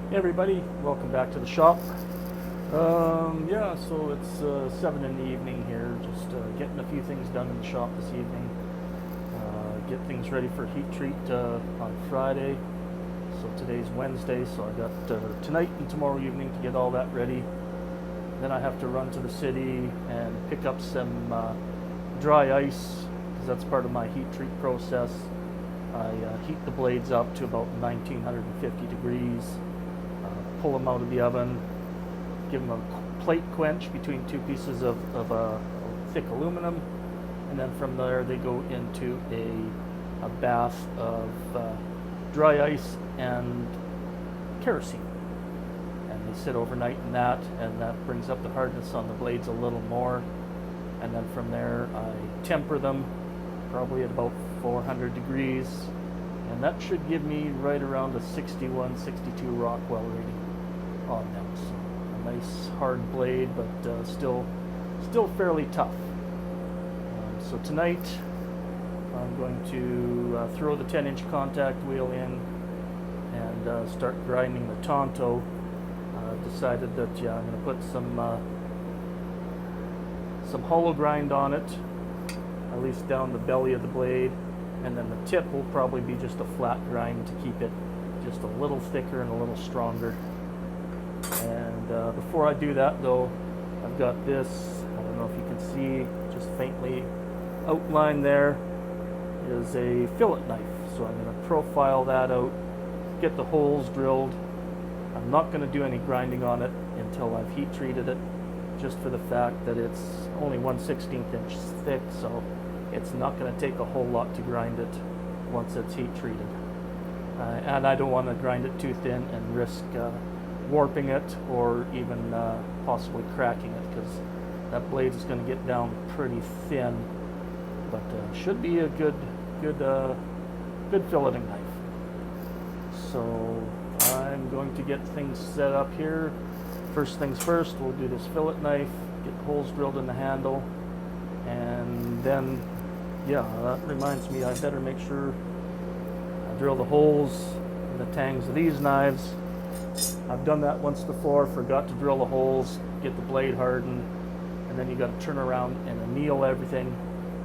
Hey everybody, welcome back to the shop. Yeah, so it's 7 in the evening here, just getting a few things done in the shop this evening. Get things ready for heat treat on Friday. So today's Wednesday, so I got tonight and tomorrow evening to get all that ready. Then I have to run to the city and pick up some dry ice, because that's part of my heat treat process. I heat the blades up to about 1950 degrees, pull them out of the oven, give them a plate quench between two pieces of thick aluminum, and then from there they go into a bath of dry ice and kerosene. And they sit overnight in that, and that brings up the hardness on the blades a little more. And then from there I temper them, probably at about 400 degrees, and that should give me right around a 61, 62 Rockwell rating on them. So a nice hard blade, but still fairly tough. So tonight I'm going to throw the 10-inch contact wheel in and start grinding the Tanto. Decided that I'm going to put some hollow grind on it, at least down the belly of the blade, and then the tip will probably be just a flat grind to keep it just a little thicker and a little stronger. And before I do that though, I've got this, I don't know if you can see, just faintly outlined there is a fillet knife. So I'm going to profile that out, get the holes drilled. I'm not going to do any grinding on it until I've heat treated it, just for the fact that it's only 1/16 inch thick, so it's not going to take a whole lot to grind it once it's heat treated. And I don't want to grind it too thin and risk warping it or even possibly cracking it, because that blade is going to get down pretty thin, but should be a good filleting knife. So I'm going to get things set up here. First things first, we'll do this fillet knife, get holes drilled in the handle, and then, yeah, that reminds me, I better make sure I drill the holes in the tangs of these knives. I've done that once before, forgot to drill the holes, get the blade hardened, and then you got to turn around and anneal everything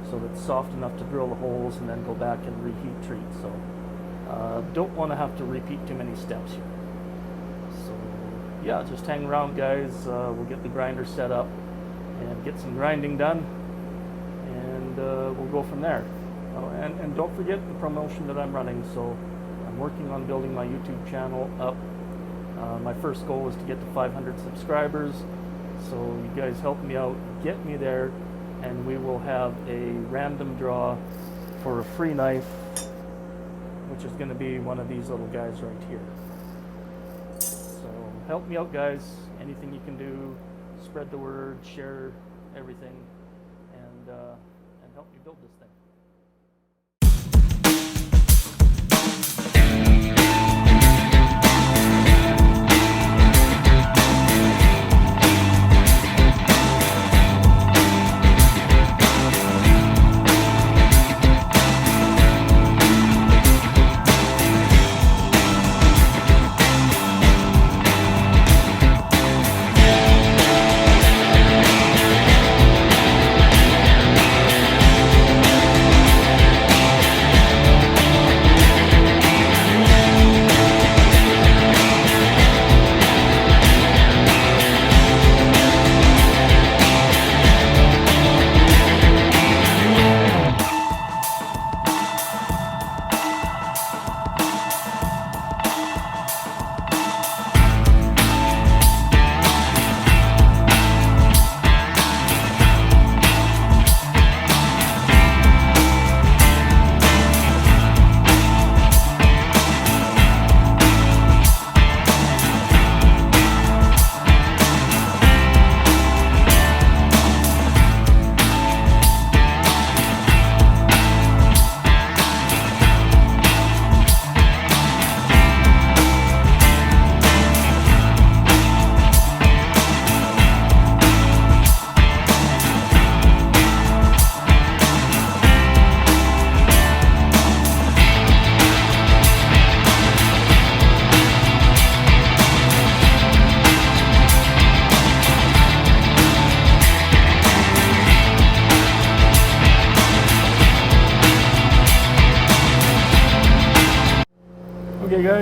so that it's soft enough to drill the holes and then go back and reheat treat. So don't want to have to repeat too many steps here. So yeah, just hang around, guys. We'll get the grinder set up and get some grinding done, and we'll go from there. And don't forget the promotion that I'm running. So I'm working on building my YouTube channel up. My first goal is to get to 500 subscribers, so you guys help me out, get me there, and we will have a random draw for a free knife, which is going to be one of these little guys right here. So help me out, guys. Anything you can do, spread the word, share everything, and help me build this thing.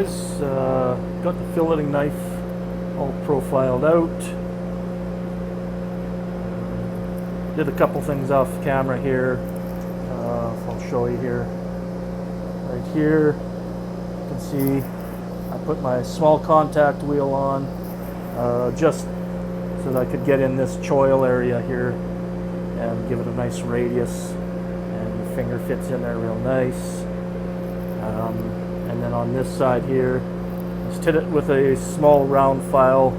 guys. Got the filleting knife all profiled out. Did a couple things off camera here. I'll show you here. Right here, you can see I put my small contact wheel on just so that I could get in this choil area here and give it a nice radius, and your finger fits in there real nice. And then on this side here, just hit it with a small round file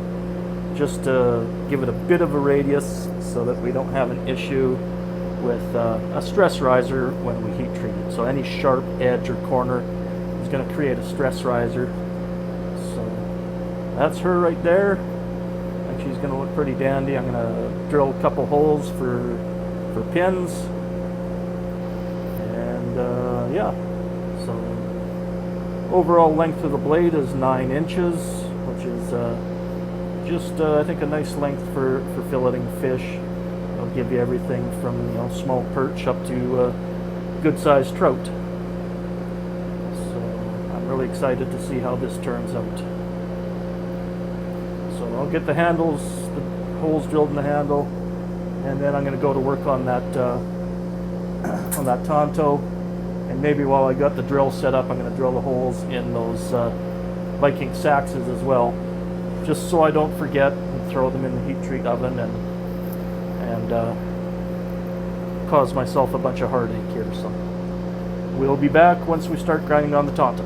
just to give it a bit of a radius so that we don't have an issue with a stress riser when we heat treat it. So any sharp edge or corner is going to create a stress riser. So that's her right there. I think she's going to look pretty dandy. I'm going to drill a couple holes for pins. And yeah, so overall length of the blade is 9 inches, which is just I think a nice length for filleting fish. It'll give you everything from small perch up to good sized trout. So I'm really excited to see how this turns out. So I'll get the handles, the holes drilled in the handle, and then I'm going to go to work on that Tanto. And maybe while I got the drill set up, I'm going to drill the holes in those Viking saxes as well, just so I don't forget, and throw them in the heat treat oven and cause myself a bunch of heartache here. So we'll be back once we start grinding on the Tanto.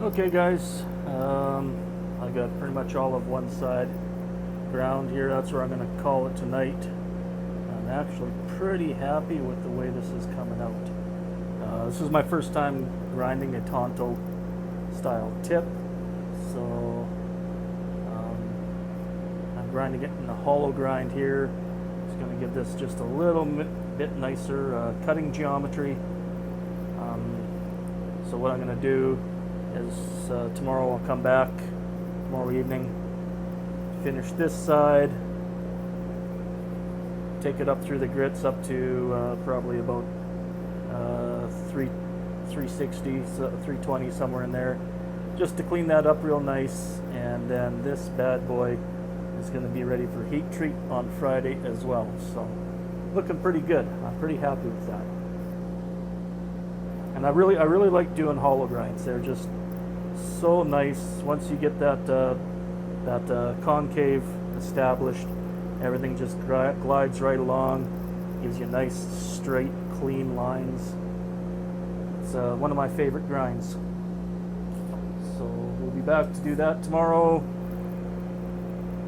Okay guys, I got pretty much all of one side ground here. That's where I'm going to call it tonight. I'm actually pretty happy with the way this is coming out. This is my first time grinding a Tanto style tip, so I'm grinding it in a hollow grind here. It's going to give this just a little bit nicer cutting geometry. So what I'm going to do is tomorrow I'll come back, tomorrow evening, finish this side, take it up through the grits up to probably about 360, 320, somewhere in there, just to clean that up real nice. And then this bad boy is going to be ready for heat treat on Friday as well. So looking pretty good. I'm pretty happy with that. And I really like doing hollow grinds. They're just so nice. Once you get that concave established, everything just glides right along, gives you nice straight clean lines. It's one of my favorite grinds. So we'll be back to do that tomorrow.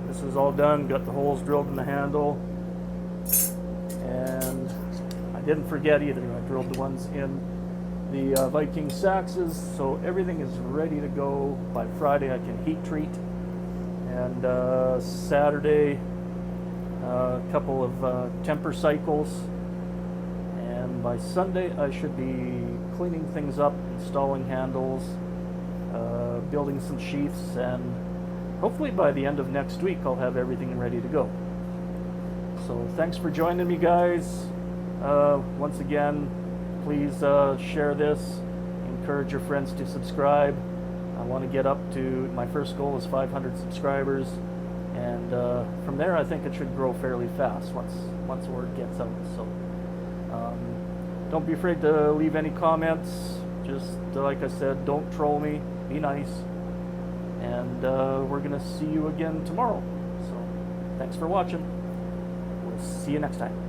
This is all done, got the holes drilled in the handle, and I didn't forget either, I drilled the ones in the Viking saxes, so everything is ready to go. By Friday I can heat treat, and Saturday a couple of temper cycles, and by Sunday I should be cleaning things up, installing handles, building some sheaths, and hopefully by the end of next week I'll have everything ready to go. So thanks for joining me, guys. Once again, please share this, encourage your friends to subscribe. I want to get up to, my first goal is 500 subscribers, and from there I think it should grow fairly fast once word gets out. So don't be afraid to leave any comments. Just like I said, don't troll me, be nice, and we're gonna see you again tomorrow. So thanks for watching. We'll see you next time.